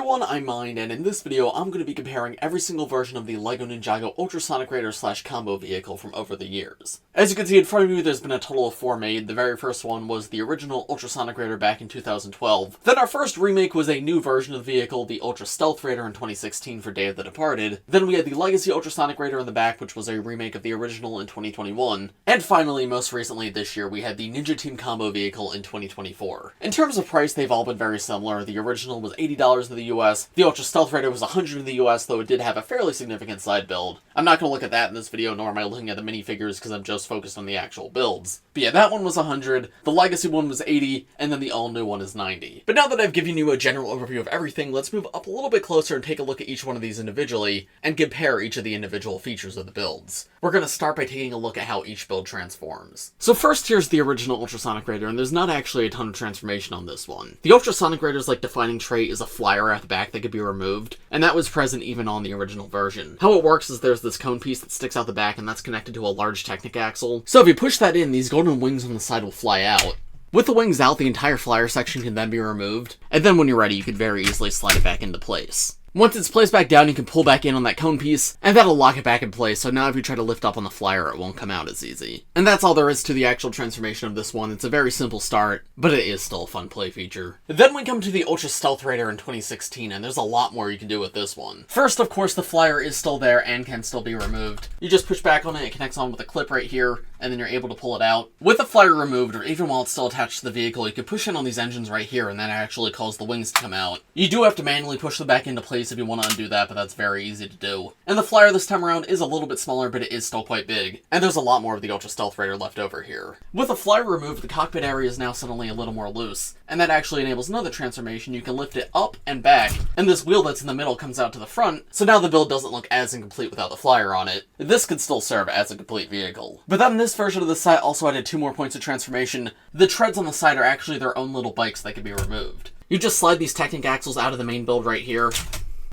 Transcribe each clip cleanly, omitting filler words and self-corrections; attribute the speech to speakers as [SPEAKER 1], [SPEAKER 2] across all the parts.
[SPEAKER 1] everyone, I'm Mind, and in this video I'm going to be comparing every single version of the LEGO Ninjago Ultrasonic Raider / combo vehicle from over the years. As you can see in front of me, there's been a total of 4 made. The very first one was the original Ultrasonic Raider back in 2012. Then our first remake was a new version of the vehicle, the Ultra Stealth Raider in 2016 for Day of the Departed. Then we had the Legacy Ultrasonic Raider in the back, which was a remake of the original in 2021. And finally, most recently this year, we had the Ninja Team combo vehicle in 2024. In terms of price, they've all been very similar. The original was $80 in the US, the Ultra Stealth Raider was $100 in the US, though it did have a fairly significant side build. I'm not going to look at that in this video, nor am I looking at the minifigures because I'm just focused on the actual builds. But yeah, that one was $100, the Legacy one was $80, and then the all-new one is $90. But now that I've given you a general overview of everything, let's move up a little bit closer and take a look at each one of these individually, and compare each of the individual features of the builds. We're going to start by taking a look at how each build transforms. So first, here's the original Ultrasonic Raider, and there's not actually a ton of transformation on this one. The Ultrasonic Raider's defining trait is a flyer at the back that could be removed, and that was present even on the original version. How it works is there's this cone piece that sticks out the back, and that's connected to a large Technic axle. So if you push that in, these golden wings on the side will fly out. With the wings out, the entire flyer section can then be removed, and then when you're ready, you can very easily slide it back into place. Once it's placed back down, you can pull back in on that cone piece, and that'll lock it back in place, so now if you try to lift up on the flyer, it won't come out as easy. And that's all there is to the actual transformation of this one. It's a very simple start, but it is still a fun play feature. Then we come to the Ultra Stealth Raider in 2016, and there's a lot more you can do with this one. First, of course, the flyer is still there and can still be removed. You just push back on it, it connects on with a clip right here, and then you're able to pull it out. With the flyer removed, or even while it's still attached to the vehicle, you can push in on these engines right here, and that actually causes the wings to come out. You do have to manually push them back into place if you want to undo that, but that's very easy to do. And the flyer this time around is a little bit smaller, but it is still quite big. And there's a lot more of the Ultra Stealth Raider left over here. With the flyer removed, the cockpit area is now suddenly a little more loose, and that actually enables another transformation. You can lift it up and back, and this wheel that's in the middle comes out to the front, so now the build doesn't look as incomplete without the flyer on it. This could still serve as a complete vehicle. But then this version of the set also added 2 more points of transformation. The treads on the side are actually their own little bikes that can be removed. You just slide these Technic axles out of the main build right here,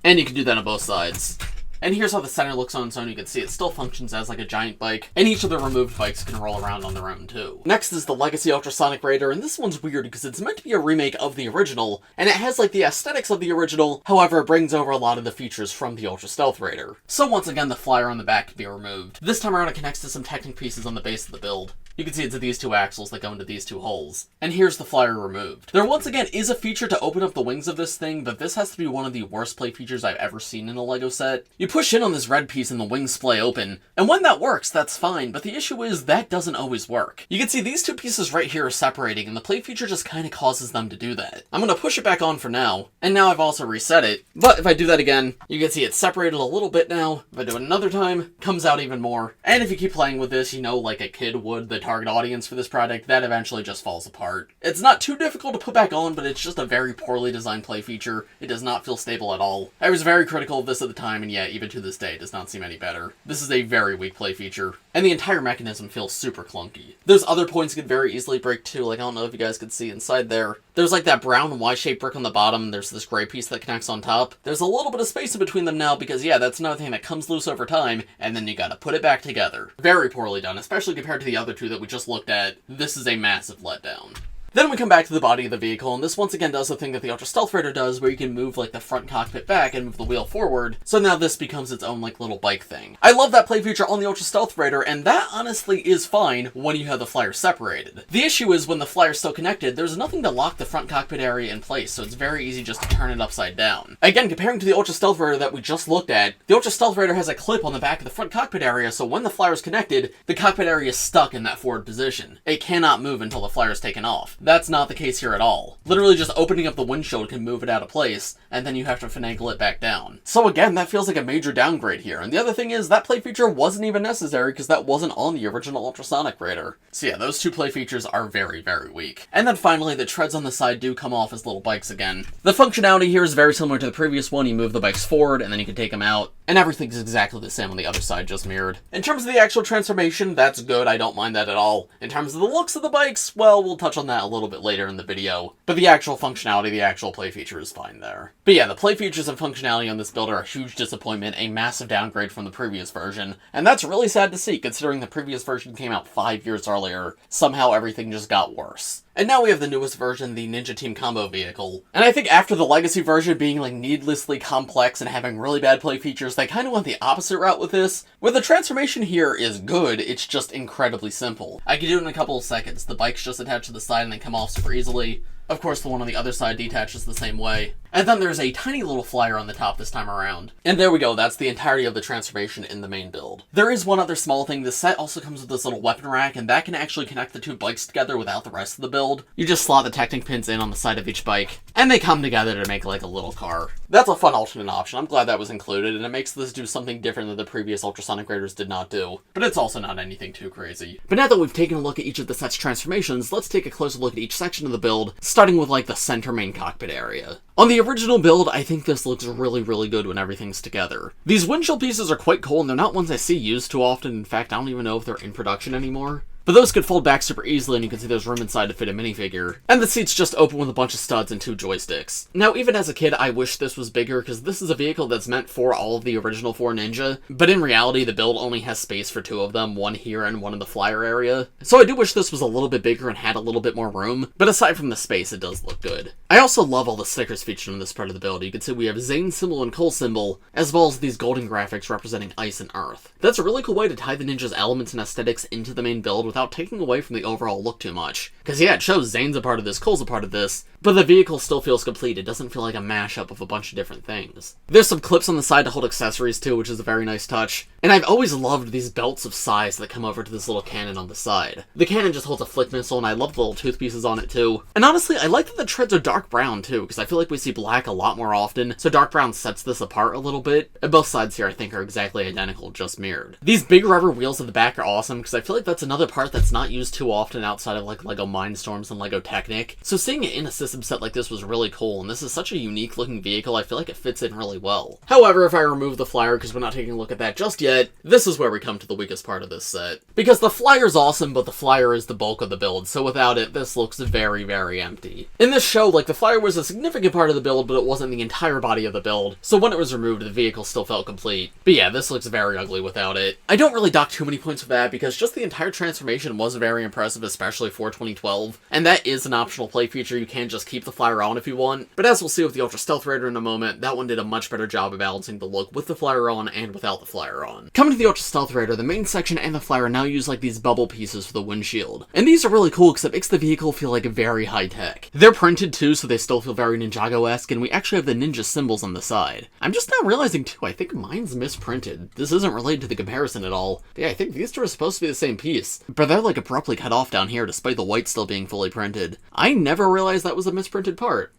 [SPEAKER 1] and you can do that on both sides. And here's how the center looks on its own. You can see it still functions as like a giant bike, and each of the removed bikes can roll around on their own too. Next is the Legacy Ultrasonic Raider, and this one's weird because it's meant to be a remake of the original, and it has the aesthetics of the original, however it brings over a lot of the features from the Ultra Stealth Raider. So once again, the flyer on the back can be removed. This time around it connects to some Technic pieces on the base of the build. You can see it's these 2 axles that go into these 2 holes. And here's the flyer removed. There once again is a feature to open up the wings of this thing, but this has to be one of the worst play features I've ever seen in a LEGO set. You push in on this red piece and the wings splay open, and when that works, that's fine, but the issue is that doesn't always work. You can see these 2 pieces right here are separating, and the play feature just kind of causes them to do that. I'm going to push it back on for now, and now I've also reset it, but if I do that again, you can see it's separated a little bit now. If I do it another time, it comes out even more. And if you keep playing with this, like a kid would, the target audience for this product, that eventually just falls apart. It's not too difficult to put back on, but it's just a very poorly designed play feature. It does not feel stable at all. I was very critical of this at the time, and yeah, even to this day, it does not seem any better. This is a very weak play feature, and the entire mechanism feels super clunky. There's other points you could very easily break too, I don't know if you guys could see inside there. There's that brown Y-shaped brick on the bottom, there's this gray piece that connects on top. There's a little bit of space in between them now because yeah, that's another thing that comes loose over time, and then you gotta put it back together. Very poorly done, especially compared to the other 2 that we just looked at. This is a massive letdown. Then we come back to the body of the vehicle, and this once again does the thing that the Ultra Stealth Raider does, where you can move the front cockpit back and move the wheel forward, so now this becomes its own little bike thing. I love that play feature on the Ultra Stealth Raider, and that honestly is fine when you have the flyer separated. The issue is when the flyer's still connected, there's nothing to lock the front cockpit area in place, so it's very easy just to turn it upside down. Again, comparing to the Ultra Stealth Raider that we just looked at, the Ultra Stealth Raider has a clip on the back of the front cockpit area, so when the flyer's connected, the cockpit area is stuck in that forward position. It cannot move until the flyer's taken off. That's not the case here at all. Literally just opening up the windshield can move it out of place, and then you have to finagle it back down. So again, that feels like a major downgrade here. And the other thing is, that play feature wasn't even necessary because that wasn't on the original Ultrasonic Raider. So yeah, those 2 play features are very, very weak. And then finally, the treads on the side do come off as little bikes again. The functionality here is very similar to the previous one. You move the bikes forward, and then you can take them out, and everything's exactly the same on the other side, just mirrored. In terms of the actual transformation, that's good. I don't mind that at all. In terms of the looks of the bikes, well, we'll touch on that a little bit later in the video, but the actual functionality, the actual play feature is fine there. But yeah, the play features and functionality on this build are a huge disappointment, a massive downgrade from the previous version, and that's really sad to see considering the previous version came out 5 years earlier. Somehow everything just got worse. And now we have the newest version, the Ninja Team Combo Vehicle. And I think after the Legacy version being like needlessly complex and having really bad play features, they kind of went the opposite route with this, where the transformation here is good, it's just incredibly simple. I can do it in a couple of seconds. The bike's just attached to the side and they come off super easily. Of course, the one on the other side detaches the same way. And then there's a tiny little flyer on the top this time around. And there we go, that's the entirety of the transformation in the main build. There is one other small thing, the set also comes with this little weapon rack, and that can actually connect the two bikes together without the rest of the build. You just slot the Technic pins in on the side of each bike, and they come together to make like a little car. That's a fun alternate option, I'm glad that was included, and it makes this do something different that the previous Ultrasonic Raiders did not do. But it's also not anything too crazy. But now that we've taken a look at each of the set's transformations, let's take a closer look at each section of the build, starting with like the center main cockpit area. On the original build, I think this looks really good when everything's together. These windshield pieces are quite cool, and they're not ones I see used too often. In fact, I don't even know if they're in production anymore. But those could fold back super easily, and you can see there's room inside to fit a minifigure. And the seats just open with a bunch of studs and 2 joysticks. Now, even as a kid, I wish this was bigger, because this is a vehicle that's meant for all of the original 4 Ninja. But in reality, the build only has space for 2 of them, one here and one in the flyer area. So I do wish this was a little bit bigger and had a little bit more room, but aside from the space, it does look good. I also love all the stickers featured in this part of the build. You can see we have Zane's symbol and Cole's symbol, as well as these golden graphics representing ice and earth. That's a really cool way to tie the Ninja's elements and aesthetics into the main build without taking away from the overall look too much. Because yeah, it shows Zane's a part of this, Cole's a part of this, but the vehicle still feels complete. It doesn't feel like a mashup of a bunch of different things. There's some clips on the side to hold accessories too, which is a very nice touch. And I've always loved these belts of size that come over to this little cannon on the side. The cannon just holds a flick missile, and I love the little tooth pieces on it too. And honestly, I like that the treads are dark brown too, because I feel like we see black a lot more often, so dark brown sets this apart a little bit. And both sides here I think are exactly identical, just mirrored. These big rubber wheels at the back are awesome, because I feel like that's another part that's not used too often outside of like LEGO Mindstorms and LEGO Technic. So seeing it in a system set like this was really cool, and this is such a unique looking vehicle, I feel like it fits in really well. However, if I remove the flyer, because we're not taking a look at that just yet, this is where we come to the weakest part of this set. Because the flyer's awesome, but the flyer is the bulk of the build, so without it, this looks very empty. In this show, like, the flyer was a significant part of the build, but it wasn't the entire body of the build, so when it was removed, the vehicle still felt complete. But yeah, this looks very ugly without it. I don't really dock too many points for that, because just the entire transformation was very impressive, especially for 2012, and that is an optional play feature. You can just keep the flyer on if you want, but as we'll see with the Ultra Stealth Raider in a moment, that one did a much better job of balancing the look with the flyer on and without the flyer on. Coming to the Ultra Stealth Raider, the main section and the flyer now use like these bubble pieces for the windshield, and these are really cool because it makes the vehicle feel like very high-tech. They're printed too, so they still feel very Ninjago-esque, and we actually have the ninja symbols on the side. I'm just now realizing too, I think mine's misprinted. This isn't related to the comparison at all. Yeah, I think these two are supposed to be the same piece, but they're like abruptly cut off down here despite the white still being fully printed. I never realized that was a misprinted part.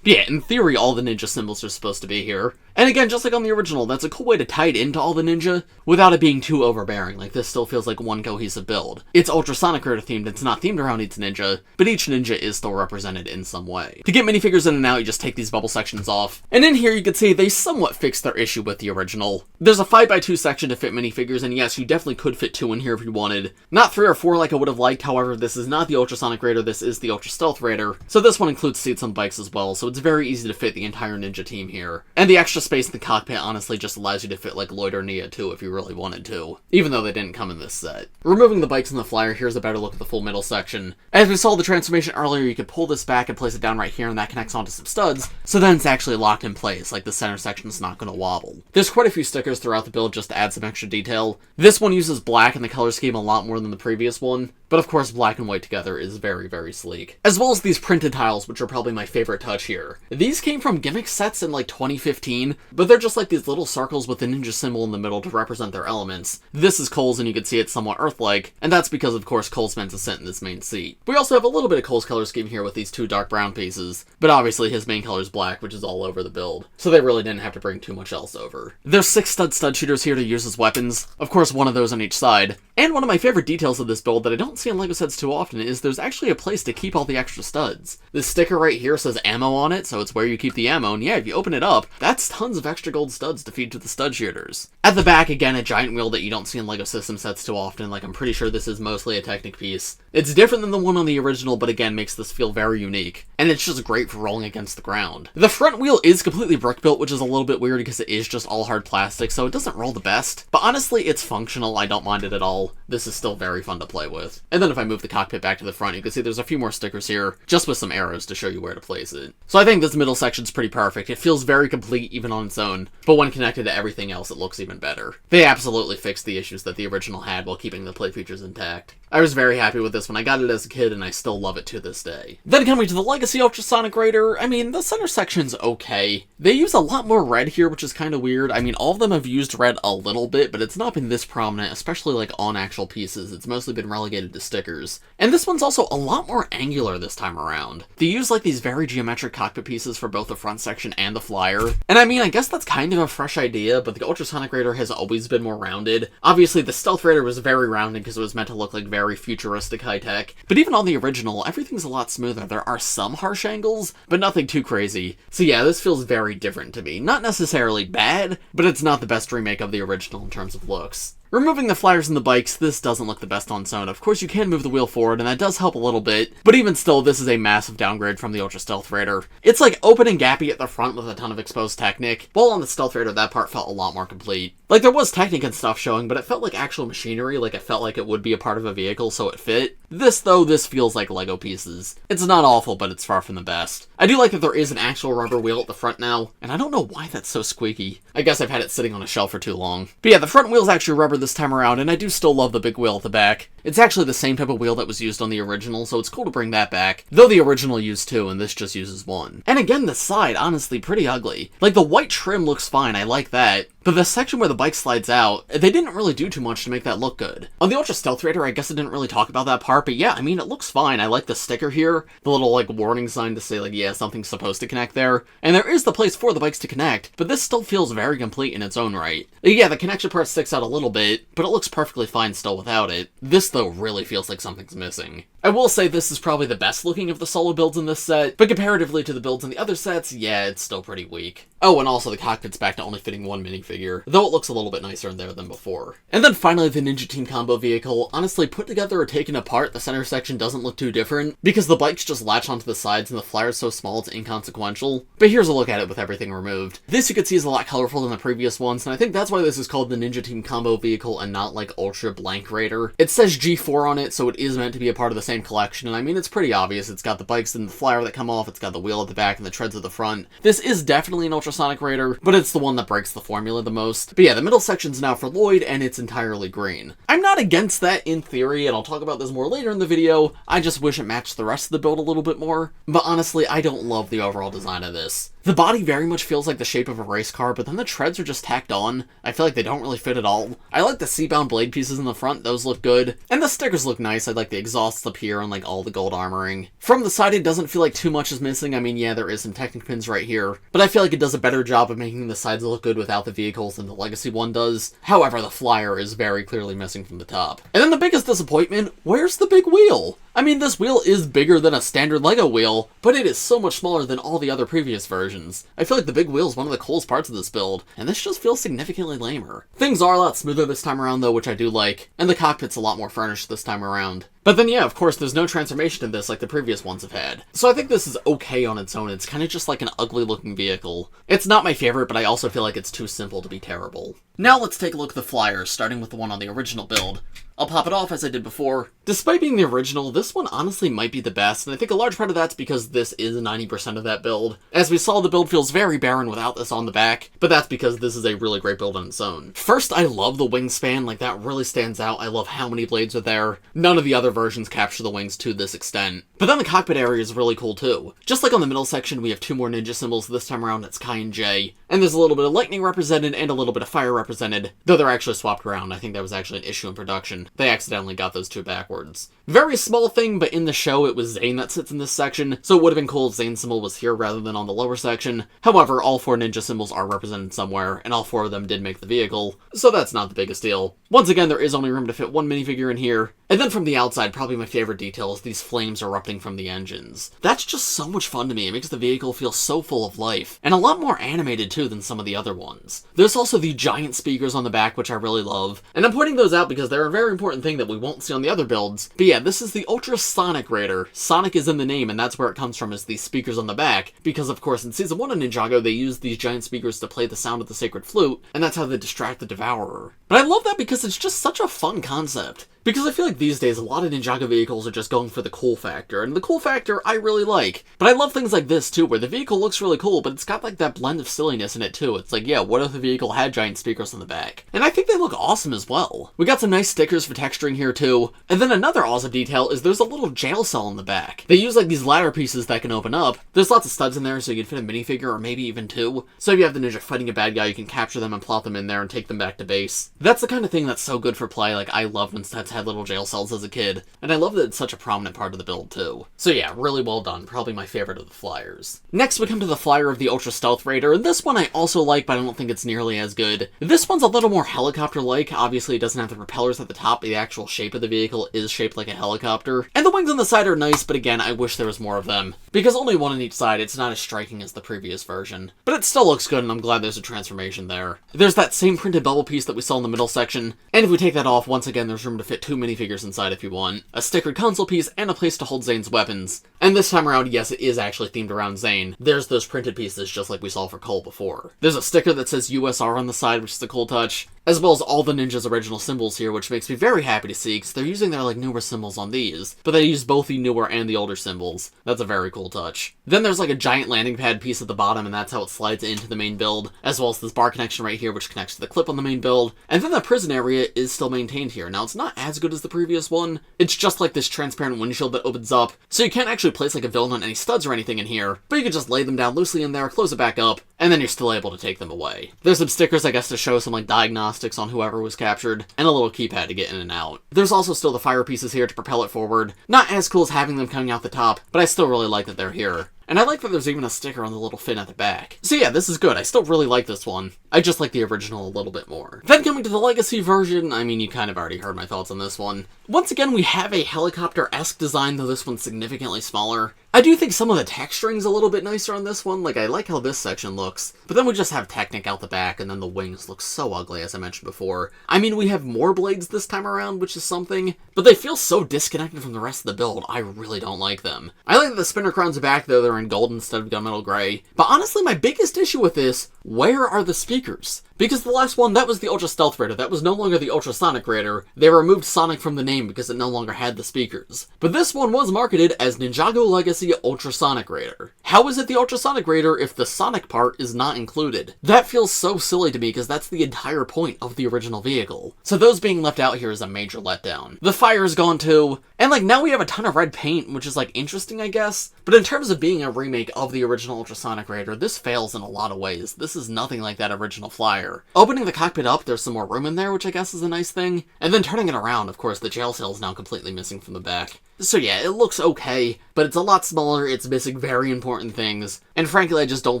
[SPEAKER 1] Yeah, in theory, all the ninja symbols are supposed to be here. And again, just like on the original, that's a cool way to tie it into all the ninja without it being too overbearing. Like, this still feels like one cohesive build. It's Ultrasonic Raider themed, it's not themed around each ninja, but each ninja is still represented in some way. To get minifigures in and out, you just take these bubble sections off. And in here, you can see they somewhat fixed their issue with the original. There's a 5x2 section to fit minifigures, and yes, you definitely could fit 2 in here if you wanted. Not 3 or 4 like I would have liked, however, this is not the Ultrasonic Raider, this is the Ultra Stealth Raider. So this one includes seats on bikes as well, so it's very easy to fit the entire ninja team here. And the extra space in the cockpit honestly just allows you to fit like Lloyd or Nia too if you really wanted to, even though they didn't come in this set. Removing the bikes and the flyer, here's a better look at the full middle section. As we saw the transformation earlier, you could pull this back and place it down right here, and that connects onto some studs, so then it's actually locked in place, like the center section's not going to wobble. There's quite a few stickers throughout the build just to add some extra detail. This one uses black in the color scheme a lot more than the previous one, but of course black and white together is very sleek. As well as these printed tiles, which are probably my favorite touch here. These came from gimmick sets in like 2015, but they're just like these little circles with the ninja symbol in the middle to represent their elements. This is Cole's, and you can see it's somewhat Earth-like, and that's because of course Cole spends a sit in this main seat. We also have a little bit of Cole's color scheme here with these 2 dark brown pieces, but obviously his main color is black, which is all over the build, so they really didn't have to bring too much else over. There's 6 stud shooters here to use as weapons, of course one of those on each side. And one of my favorite details of this build that I don't see in LEGO sets too often is there's actually a place to keep all the extra studs. This sticker right here says ammo on it, so it's where you keep the ammo, and yeah, if you open it up, that's tons of extra gold studs to feed to the stud shooters. At the back, again, a giant wheel that you don't see in LEGO system sets too often, like I'm pretty sure this is mostly a Technic piece. It's different than the one on the original, but again, makes this feel very unique. And it's just great for rolling against the ground. The front wheel is completely brick built, which is a little bit weird because it is just all hard plastic, so it doesn't roll the best. But honestly, it's functional, I don't mind it at all. This is still very fun to play with. And then if I move the cockpit back to the front, you can see there's a few more stickers here, just with some arrows to show you where to place it. So I think this middle section's pretty perfect. It feels very complete even on its own, but when connected to everything else, it looks even better. They absolutely fixed the issues that the original had while keeping the play features intact. I was very happy with this one. I got it as a kid, and I still love it to this day. Then coming to the Legacy Ultrasonic Raider, I mean, the center section's okay. They use a lot more red here, which is kind of weird. I mean, all of them have used red a little bit, but it's not been this prominent, especially like on actual pieces. It's mostly been relegated to stickers. And this one's also a lot more angular this time around. They use like these very geometric cockpit pieces for both the front section and the flyer. And I mean, I guess that's kind of a fresh idea, but the Ultrasonic Raider has always been more rounded. Obviously, the Stealth Raider was very rounded because it was meant to look like very futuristic high-tech. But even on the original, everything's a lot smoother. There are some harsh angles, but nothing too crazy. So yeah, this feels very different to me. Not necessarily bad, but it's not the best remake of the original in terms of looks. Removing the flyers and the bikes, this doesn't look the best on its own. Of course, you can move the wheel forward, and that does help a little bit, but even still, this is a massive downgrade from the Ultra Stealth Raider. It's like open and gappy at the front with a ton of exposed Technic, while on the Stealth Raider, that part felt a lot more complete. Like, there was Technic and stuff showing, but it felt like actual machinery, like it felt like it would be a part of a vehicle, so it fit. This, though, this feels like Lego pieces. It's not awful, but it's far from the best. I do like that there is an actual rubber wheel at the front now, and I don't know why that's so squeaky. I guess I've had it sitting on a shelf for too long. But yeah, the front wheel's actually rubber this time around, and I do still love the big wheel at the back. It's actually the same type of wheel that was used on the original, so it's cool to bring that back. Though the original used two, and this just uses one. And again, the side, honestly, pretty ugly. Like, the white trim looks fine, I like that. But the section where the bike slides out, they didn't really do too much to make that look good. On the Ultra Stealth Raider, I guess I didn't really talk about that part, but yeah, I mean, it looks fine. I like the sticker here, the little, like, warning sign to say, like, yeah, something's supposed to connect there. And there is the place for the bikes to connect, but this still feels very complete in its own right. Yeah, the connection part sticks out a little bit, but it looks perfectly fine still without it. This, though, really feels like something's missing. I will say this is probably the best looking of the solo builds in this set, but comparatively to the builds in the other sets, yeah, it's still pretty weak. Oh, and also the cockpit's back to only fitting one minifigure, though it looks a little bit nicer in there than before. And then finally the Ninja Team combo vehicle. Honestly, put together or taken apart, the center section doesn't look too different, because the bikes just latch onto the sides and the flyer's so small it's inconsequential. But here's a look at it with everything removed. This you can see is a lot colorful than the previous ones, and I think that's why this is called the Ninja Team combo vehicle and not like Ultra Blank Raider. It says G4 on it, so it is meant to be a part of the same collection, and I mean, it's pretty obvious. It's got the bikes and the flyer that come off, it's got the wheel at the back and the treads at the front. This is definitely an Ultrasonic Raider, but it's the one that breaks the formula the most. But yeah, the middle section's now for Lloyd, and it's entirely green. I'm not against that in theory, and I'll talk about this more later in the video. I just wish it matched the rest of the build a little bit more. But honestly, I don't love the overall design of this. The body very much feels like the shape of a race car, but then the treads are just tacked on. I feel like they don't really fit at all. I like the C-bound blade pieces in the front, those look good. And the stickers look nice. I like the exhausts up here and like all the gold armoring. From the side, it doesn't feel like too much is missing. I mean, yeah, there is some Technic pins right here, but I feel like it does a better job of making the sides look good without the vehicles than the Legacy one does. However, the flyer is very clearly missing from the top. And then the biggest disappointment, where's the big wheel? I mean, this wheel is bigger than a standard LEGO wheel, but it is so much smaller than all the other previous versions. I feel like the big wheel is one of the coolest parts of this build, and this just feels significantly lamer. Things are a lot smoother this time around though, which I do like, and the cockpit's a lot more furnished this time around. But then yeah, of course, there's no transformation in this like the previous ones have had. So I think this is okay on its own. It's kind of just like an ugly looking vehicle. It's not my favorite, but I also feel like it's too simple to be terrible. Now let's take a look at the flyers, starting with the one on the original build. I'll pop it off as I did before. Despite being the original, this one honestly might be the best, and I think a large part of that's because this is 90% of that build. As we saw, the build feels very barren without this on the back, but that's because this is a really great build on its own. First, I love the wingspan, like that really stands out. I love how many blades are there. None of the other versions capture the wings to this extent. But then the cockpit area is really cool too. Just like on the middle section, we have two more ninja symbols. This time around it's Kai and J. and there's a little bit of lightning represented and a little bit of fire represented, though they're actually swapped around. I think that was actually an issue in production. They accidentally got those two backwards. Very small thing, but in the show it was Zane that sits in this section, so it would have been cool if Zane's symbol was here rather than on the lower section. However, all 4 ninja symbols are represented somewhere, and all 4 of them did make the vehicle, so that's not the biggest deal. Once again, there is only room to fit 1 minifigure in here, and then from the outside, probably my favorite detail is these flames erupting from the engines. That's just so much fun to me. It makes the vehicle feel so full of life, and a lot more animated too than some of the other ones. There's also the giant speakers on the back, which I really love, and I'm pointing those out because they're a very important thing that we won't see on the other builds. But yeah, this is the Ultrasonic Raider. Sonic is in the name, and that's where it comes from, is these speakers on the back, because of course in Season 1 of Ninjago, they used these giant speakers to play the sound of the sacred flute, and that's how they distract the Devourer. But I love that because it's just such a fun concept. Because I feel like these days, a lot of Ninjago vehicles are just going for the cool factor, and the cool factor I really like. But I love things like this too, where the vehicle looks really cool, but it's got like that blend of silliness in it too. It's like, yeah, what if the vehicle had giant speakers on the back? And I think they look awesome as well. We got some nice stickers for texturing here too. And then another awesome detail is there's a little jail cell in the back. They use like these ladder pieces that can open up. There's lots of studs in there, so you can fit a minifigure or maybe even 2. So if you have the ninja fighting a bad guy, you can capture them and plop them in there and take them back to base. That's the kind of thing that's so good for play. Like, I loved when studs had little jail cells as a kid, and I love that it's such a prominent part of the build too. So yeah, really well done, probably my favorite of the flyers. Next we come to the flyer of the Ultra Stealth Raider, and this one I also like, but I don't think it's nearly as good. This one's a little more helicopter-like. Obviously it doesn't have the propellers at the top, but the actual shape of the vehicle is shaped like a helicopter. And the wings on the side are nice, but again, I wish there was more of them. Because only one on each side, it's not as striking as the previous version. But it still looks good, and I'm glad there's a transformation there. There's that same printed bubble piece that we saw in the middle section, and if we take that off, once again there's room to fit 2 minifigures inside if you want, a stickered console piece, and a place to hold Zane's weapons. And this time around, yes, it is actually themed around Zane. There's those printed pieces just like we saw for Cole before. There's a sticker that says USR on the side, which is a cool touch, as well as all the ninjas' original symbols here, which makes me very happy to see, because they're using their like newer symbols on these, but they use both the newer and the older symbols. That's a very cool touch. Then there's like a giant landing pad piece at the bottom, and that's how it slides into the main build, as well as this bar connection right here, which connects to the clip on the main build. And then the prison area is still maintained here. Now, it's not as good as the previous one. It's just like this transparent windshield that opens up, so you can't actually place like a villain on any studs or anything in here, but you can just lay them down loosely in there, close it back up, and then you're still able to take them away. There's some stickers, I guess, to show some like diagnostics on whoever was captured, and a little keypad to get in and out. There's also still the fire pieces here to propel it forward. Not as cool as having them coming out the top, but I still really like that they're here. And I like that there's even a sticker on the little fin at the back. So yeah, this is good. I still really like this one. I just like the original a little bit more. Then coming to the Legacy version, I mean, you kind of already heard my thoughts on this one. Once again, we have a helicopter-esque design, though this one's significantly smaller. I do think some of the texturing's a little bit nicer on this one. Like, I like how this section looks, but then we just have Technic out the back, and then the wings look so ugly, as I mentioned before. I mean, we have more blades this time around, which is something, but they feel so disconnected from the rest of the build. I really don't like them. I like that the spinner crowns are back, though they're in gold instead of gunmetal gray. But honestly, my biggest issue with this, where are the speakers? Because the last one, that was the Ultra Stealth Raider. That was no longer the Ultrasonic Raider. They removed Sonic from the name because it no longer had the speakers. But this one was marketed as Ninjago Legacy Ultrasonic Raider. How is it the Ultrasonic Raider if the Sonic part is not included? That feels so silly to me because that's the entire point of the original vehicle. So those being left out here is a major letdown. The fire's gone too, and like now we have a ton of red paint, which is like interesting, I guess. But in terms of being a remake of the original Ultrasonic Raider, this fails in a lot of ways. This is nothing like that original flyer. Opening the cockpit up, there's some more room in there, which I guess is a nice thing. And then turning it around, of course, the jail cell is now completely missing from the back. So yeah, it looks okay, but it's a lot smaller, it's missing very important things, and frankly I just don't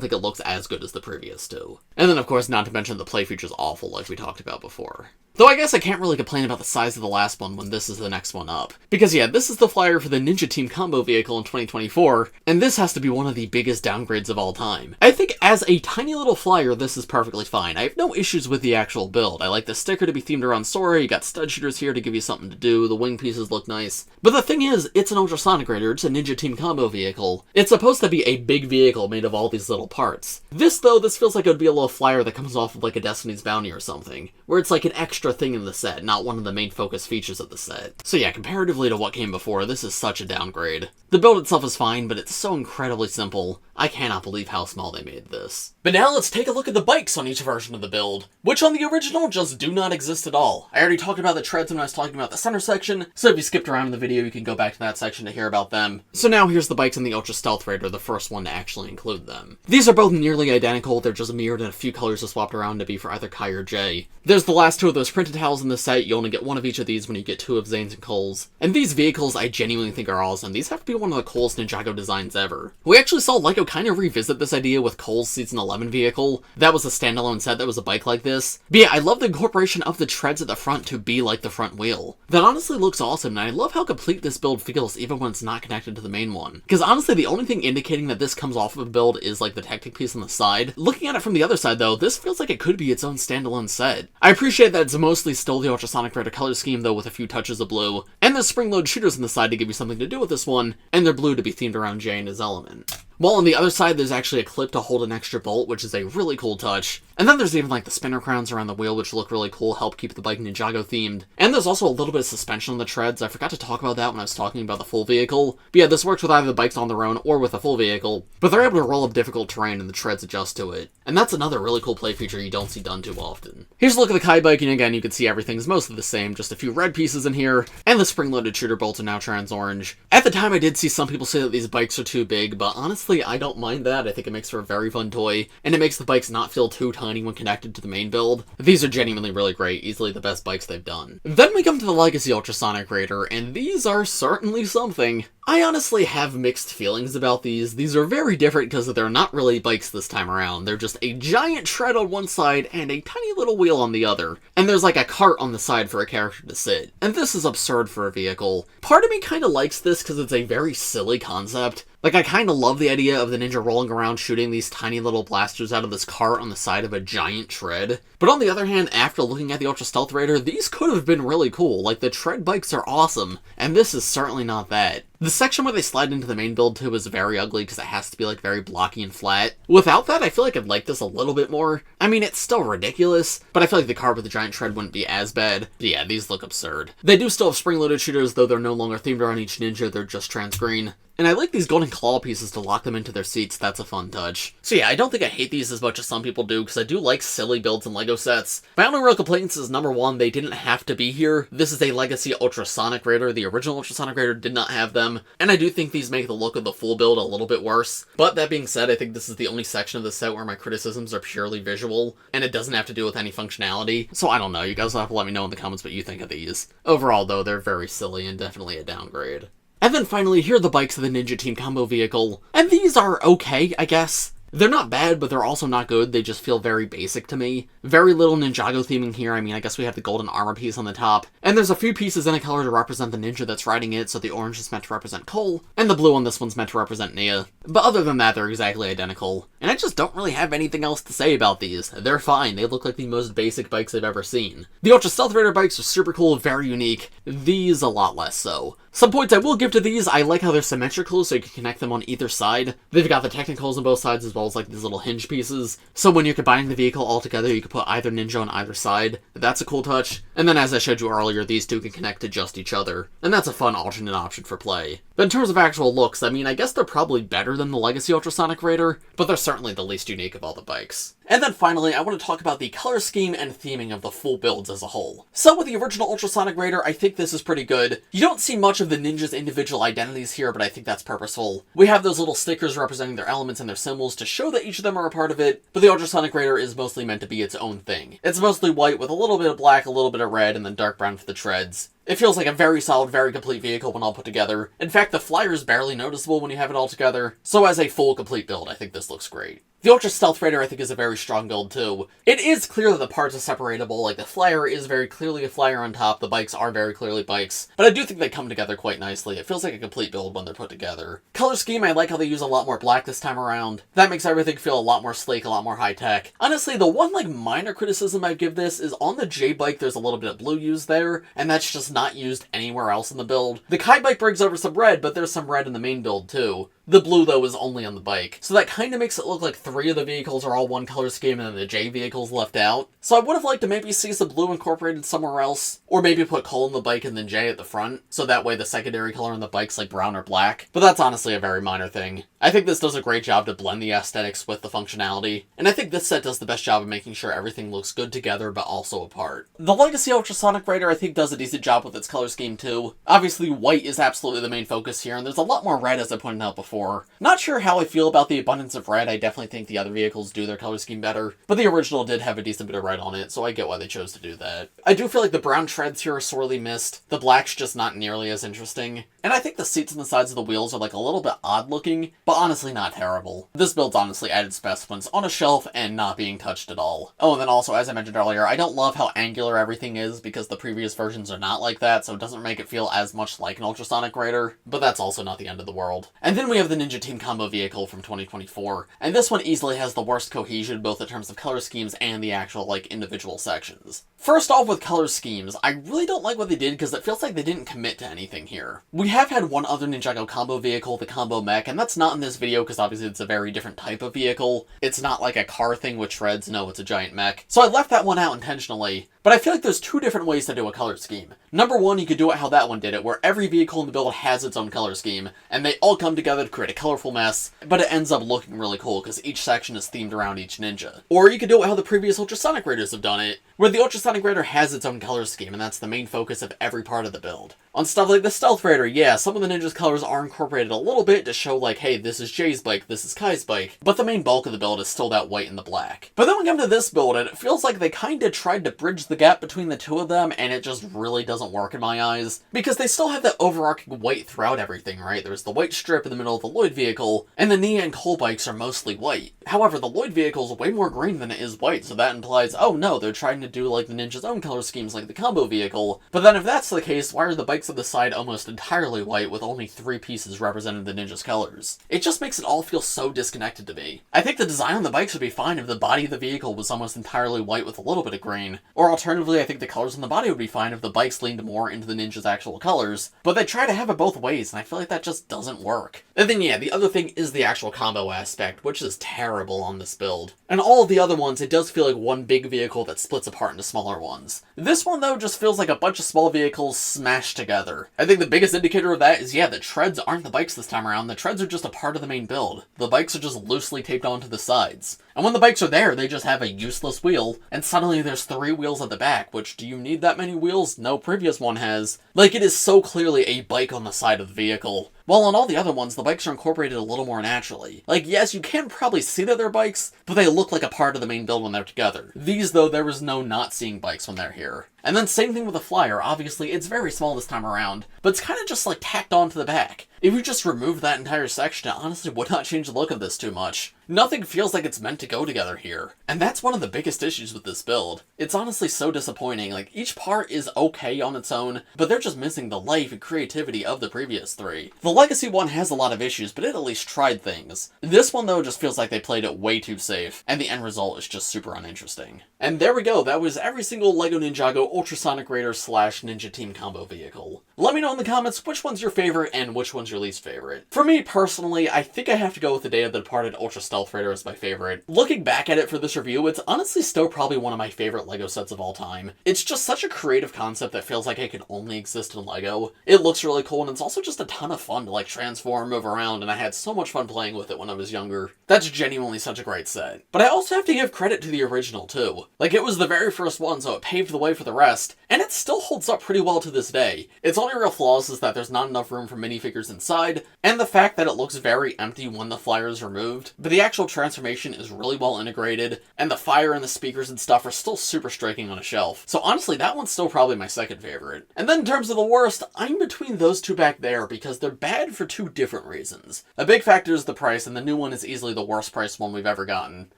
[SPEAKER 1] think it looks as good as the previous two. And then of course, not to mention the play feature's awful like we talked about before. Though I guess I can't really complain about the size of the last one when this is the next one up. Because yeah, this is the flyer for the Ninja Team Combo vehicle in 2024, and this has to be one of the biggest downgrades of all time. I think as a tiny little flyer, this is perfectly fine. I have no issues with the actual build. I like the sticker to be themed around Sora, you got stud shooters here to give you something to do, the wing pieces look nice. But the thing is, it's an Ultrasonic Raider, it's a Ninja Team Combo vehicle. It's supposed to be a big vehicle made of all these little parts. This though, this feels like it would be a little flyer that comes off of like a Destiny's Bounty or something, where it's like an extra extra thing in the set, not one of the main focus features of the set. So yeah, comparatively to what came before, this is such a downgrade. The build itself is fine, but it's so incredibly simple. I cannot believe how small they made this. But now let's take a look at the bikes on each version of the build, which on the original just do not exist at all. I already talked about the treads when I was talking about the center section, so if you skipped around in the video, you can go back to that section to hear about them. So now here's the bikes in the Ultra Stealth Raider, the first one to actually include them. These are both nearly identical, they're just mirrored and a few colors are swapped around to be for either Kai or Jay. There's the last two of those printed towels in the set, you only get one of each of these when you get two of Zane's and Cole's. And these vehicles I genuinely think are awesome, these have to be one of the coolest Ninjago designs ever. We actually saw LEGO kind of revisit this idea with Cole's Season 11 vehicle. That was a standalone set that was a bike like this. But yeah, I love the incorporation of the treads at the front to be like the front wheel. That honestly looks awesome, and I love how complete this build feels even when it's not connected to the main one. Because honestly, the only thing indicating that this comes off of a build is like the Tactic piece on the side. Looking at it from the other side though, this feels like it could be its own standalone set. I appreciate that it's mostly still the Ultrasonic Raider color scheme though, with a few touches of blue. And there's spring-load shooters on the side to give you something to do with this one, and they're blue to be themed around Jay and his element. While on the other side, there's actually a clip to hold an extra bolt, which is a really cool touch. And then there's even like the spinner crowns around the wheel, which look really cool, help keep the bike Ninjago themed. And there's also a little bit of suspension on the treads. I forgot to talk about that when I was talking about the full vehicle. But yeah, this works with either the bikes on their own or with a full vehicle. But they're able to roll up difficult terrain and the treads adjust to it. And that's another really cool play feature you don't see done too often. Here's a look at the Kai bike, and again, you can see everything's mostly the same, just a few red pieces in here, and the spring-loaded shooter bolts are now trans orange. At the time, I did see some people say that these bikes are too big, but honestly, I don't mind that. I think it makes for a very fun toy, and it makes the bikes not feel too tiny when connected to the main build. These are genuinely really great, easily the best bikes they've done. Then we come to the Legacy Ultrasonic Raider, and these are certainly something. I honestly have mixed feelings about these. These are very different because they're not really bikes this time around. They're just a giant tread on one side and a tiny little wheel on the other. And there's like a cart on the side for a character to sit. And this is absurd for a vehicle. Part of me kind of likes this because it's a very silly concept. Like, I kind of love the idea of the ninja rolling around shooting these tiny little blasters out of this cart on the side of a giant tread. But on the other hand, after looking at the Ultra Stealth Raider, these could have been really cool. Like, the tread bikes are awesome, and this is certainly not that. The section where they slide into the main build too is very ugly because it has to be like very blocky and flat. Without that, I feel like I'd like this a little bit more. I mean, it's still ridiculous, but I feel like the cart with the giant tread wouldn't be as bad. But yeah, these look absurd. They do still have spring-loaded shooters, though they're no longer themed around each ninja, they're just trans green. And I like these golden claw pieces to lock them into their seats, that's a fun touch. So yeah, I don't think I hate these as much as some people do, because I do like silly builds in LEGO sets. My only real complaints is, number one, they didn't have to be here. This is a Legacy Ultrasonic Raider, the original Ultrasonic Raider did not have them, and I do think these make the look of the full build a little bit worse. But that being said, I think this is the only section of the set where my criticisms are purely visual, and it doesn't have to do with any functionality. So I don't know, you guys will have to let me know in the comments what you think of these. Overall though, they're very silly and definitely a downgrade. And then finally, here are the bikes of the Ninja Team combo vehicle. And these are okay, I guess. They're not bad, but they're also not good. They just feel very basic to me. Very little Ninjago theming here. I mean, I guess we have the golden armor piece on the top. And there's a few pieces in a color to represent the ninja that's riding it, so the orange is meant to represent Cole, and the blue on this one's meant to represent Nia. But other than that, they're exactly identical. And I just don't really have anything else to say about these. They're fine. They look like the most basic bikes I've ever seen. The Ultra Stealth Raider bikes are super cool, very unique. These a lot less so. Some points I will give to these, I like how they're symmetrical so you can connect them on either side. They've got the technicals on both sides as well as like these little hinge pieces. So when you're combining the vehicle all together, you can put either ninja on either side. That's a cool touch. And then as I showed you earlier, these two can connect to just each other. And that's a fun alternate option for play. But in terms of actual looks, I mean, I guess they're probably better than the Legacy Ultrasonic Raider, but they're certainly the least unique of all the bikes. And then finally, I want to talk about the color scheme and theming of the full builds as a whole. So with the original Ultrasonic Raider, I think this is pretty good. You don't see much of the ninjas' individual identities here, but I think that's purposeful. We have those little stickers representing their elements and their symbols to show that each of them are a part of it, but the Ultrasonic Raider is mostly meant to be its own thing. It's mostly white with a little bit of black, a little bit of red, and then dark brown for the treads. It feels like a very solid, very complete vehicle when all put together. In fact, the flyer is barely noticeable when you have it all together. So as a full, complete build, I think this looks great. The Ultra Stealth Raider, I think, is a very strong build, too. It is clear that the parts are separatable, like the flyer is very clearly a flyer on top, the bikes are very clearly bikes, but I do think they come together quite nicely. It feels like a complete build when they're put together. Color scheme, I like how they use a lot more black this time around. That makes everything feel a lot more sleek, a lot more high-tech. Honestly, the one, minor criticism I'd give this is on the J bike, there's a little bit of blue used there, and that's just not used anywhere else in the build. The Kai bike brings over some red, but there's some red in the main build, too. The blue, though, is only on the bike, so that kind of makes it look like 3 of the vehicles are all one color scheme and then the J vehicle's left out. So I would have liked to maybe see some blue incorporated somewhere else, or maybe put coal on the bike and then J at the front, so that way the secondary color on the bike's like brown or black, but that's honestly a very minor thing. I think this does a great job to blend the aesthetics with the functionality, and I think this set does the best job of making sure everything looks good together but also apart. The Legacy Ultrasonic Raider I think does a decent job with its color scheme too. Obviously white is absolutely the main focus here, and there's a lot more red as I pointed out before. Not sure how I feel about the abundance of red. I definitely think the other vehicles do their color scheme better, but the original did have a decent bit of red on it, so I get why they chose to do that. I do feel like the brown treads here are sorely missed. The black's just not nearly as interesting. And I think the seats on the sides of the wheels are like a little bit odd looking, but honestly not terrible. This build's honestly at its best when it's on a shelf and not being touched at all. Oh, and then also, as I mentioned earlier, I don't love how angular everything is because the previous versions are not like that, so it doesn't make it feel as much like an Ultrasonic Raider, but that's also not the end of the world. And then we have the Ninja Team Combo vehicle from 2024, and this one easily has the worst cohesion both in terms of color schemes and the actual, like, individual sections. First off with color schemes, I really don't like what they did because it feels like they didn't commit to anything here. We have had one other Ninjago combo vehicle, the Combo Mech, and that's not in this video because obviously it's a very different type of vehicle. It's not like a car thing with treads, no, it's a giant mech. So I left that one out intentionally, but I feel like there's 2 different ways to do a color scheme. Number 1, you could do it how that one did it, where every vehicle in the build has its own color scheme, and they all come together to create a colorful mess, but it ends up looking really cool because each section is themed around each ninja. Or you could do it how the previous Ultrasonic Raiders have done it, where the Ultrasonic Raider has its own color scheme, and that's the main focus of every part of the build. On stuff like the Stealth Raider, yeah, some of the ninjas' colors are incorporated a little bit to show like, hey, this is Jay's bike, this is Kai's bike, but the main bulk of the build is still that white and the black. But then we come to this build, and it feels like they kinda tried to bridge the gap between the 2 of them, and it just really doesn't work in my eyes. Because they still have that overarching white throughout everything, right? There's the white strip in the middle of the Lloyd vehicle, and the Nia and Cole bikes are mostly white. However, the Lloyd vehicle is way more green than it is white, so that implies, oh no, they're trying to do like the ninja's own color schemes like the Combo vehicle. But then if that's the case, why are the bikes on the side almost entirely white with only 3 pieces representing the ninja's colors? It just makes it all feel so disconnected to me. I think the design on the bikes would be fine if the body of the vehicle was almost entirely white with a little bit of green. Or alternatively, I think the colors on the body would be fine if the bikes leaned more into the ninja's actual colors. But they try to have it both ways, and I feel like that just doesn't work. And then yeah, the other thing is the actual combo aspect, which is terrible on this build. And all of the other ones, it does feel like one big vehicle that splits apart into smaller ones. This one though just feels like a bunch of small vehicles smashed together. I think the biggest indicator of that is, yeah, the treads aren't the bikes this time around. The treads are just a part of the main build. The bikes are just loosely taped onto the sides. And when the bikes are there, they just have a useless wheel, and suddenly there's 3 wheels at the back, which, do you need that many wheels? No previous one has. Like, it is so clearly a bike on the side of the vehicle. While on all the other ones, the bikes are incorporated a little more naturally. Like, yes, you can probably see that they're bikes, but they look like a part of the main build when they're together. These, though, there was no not seeing bikes when they're here. And then same thing with the flyer. Obviously, it's very small this time around, but it's kind of just like tacked onto the back. If you just removed that entire section, it honestly would not change the look of this too much. Nothing feels like it's meant to go together here. And that's one of the biggest issues with this build. It's honestly so disappointing. Like, each part is okay on its own, but they're just missing the life and creativity of the previous 3. The Legacy one has a lot of issues, but it at least tried things. This one, though, just feels like they played it way too safe, and the end result is just super uninteresting. And there we go, that was every single LEGO Ninjago Ultrasonic Raider / Ninja Team Combo vehicle. Let me know in the comments which one's your favorite and which one's your least favorite. For me, personally, I think I have to go with the Day of the Departed Ultra Stealth Raider as my favorite. Looking back at it for this review, it's honestly still probably one of my favorite LEGO sets of all time. It's just such a creative concept that feels like it can only exist in LEGO. It looks really cool, and it's also just a ton of fun to like transform, move around, and I had so much fun playing with it when I was younger. That's genuinely such a great set. But I also have to give credit to the original too. Like, it was the very first one, so it paved the way for the rest, and it still holds up pretty well to this day. Its only real flaws is that there's not enough room for minifigures inside, and the fact that it looks very empty when the flyer is removed, but the actual transformation is really well integrated, and the fire and the speakers and stuff are still super striking on a shelf. So honestly, that one's still probably my second favorite. And then in terms of the worst, I'm between those 2 back there because they're bad for 2 different reasons. A big factor is the price, and the new one is easily the worst priced one we've ever gotten.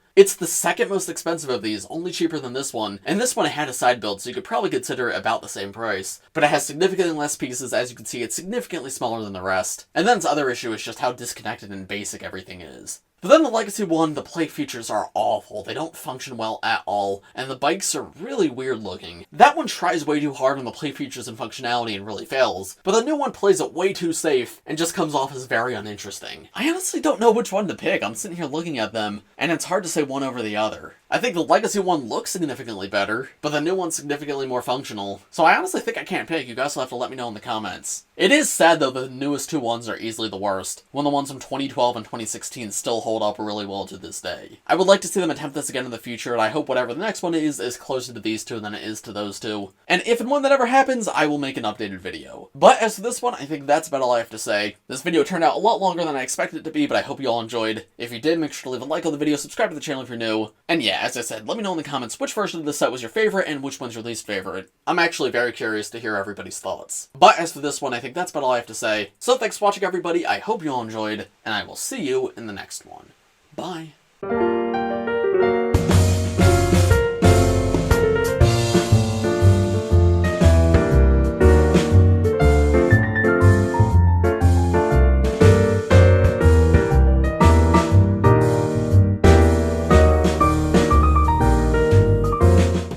[SPEAKER 1] It's the second most expensive of these, only cheaper than this one, and this one had a side build, so you could probably consider it about the same price. But it has significantly less pieces. As you can see, it's significantly smaller than the rest. And then its other issue is just how disconnected and basic everything is. But then the Legacy one, the play features are awful. They don't function well at all, and the bikes are really weird looking. That one tries way too hard on the play features and functionality and really fails, but the new one plays it way too safe and just comes off as very uninteresting. I honestly don't know which one to pick. I'm sitting here looking at them, and it's hard to say one over the other. I think the Legacy one looks significantly better, but the new one's significantly more functional, so I honestly think I can't pick. You guys will have to let me know in the comments. It is sad though that the newest two ones are easily the worst, when the ones from 2012 and 2016 still hold up really well to this day. I would like to see them attempt this again in the future, and I hope whatever the next one is closer to these two than it is to those two. And if and when that ever happens, I will make an updated video. But as for this one, I think that's about all I have to say. This video turned out a lot longer than I expected it to be, but I hope you all enjoyed. If you did, make sure to leave a like on the video, subscribe to the channel if you're new, and yeah, as I said, let me know in the comments which version of this set was your favorite and which one's your least favorite. I'm actually very curious to hear everybody's thoughts. But as for this one, I think that's about all I have to say. So thanks for watching everybody, I hope you all enjoyed, and I will see you in the next one. Bye.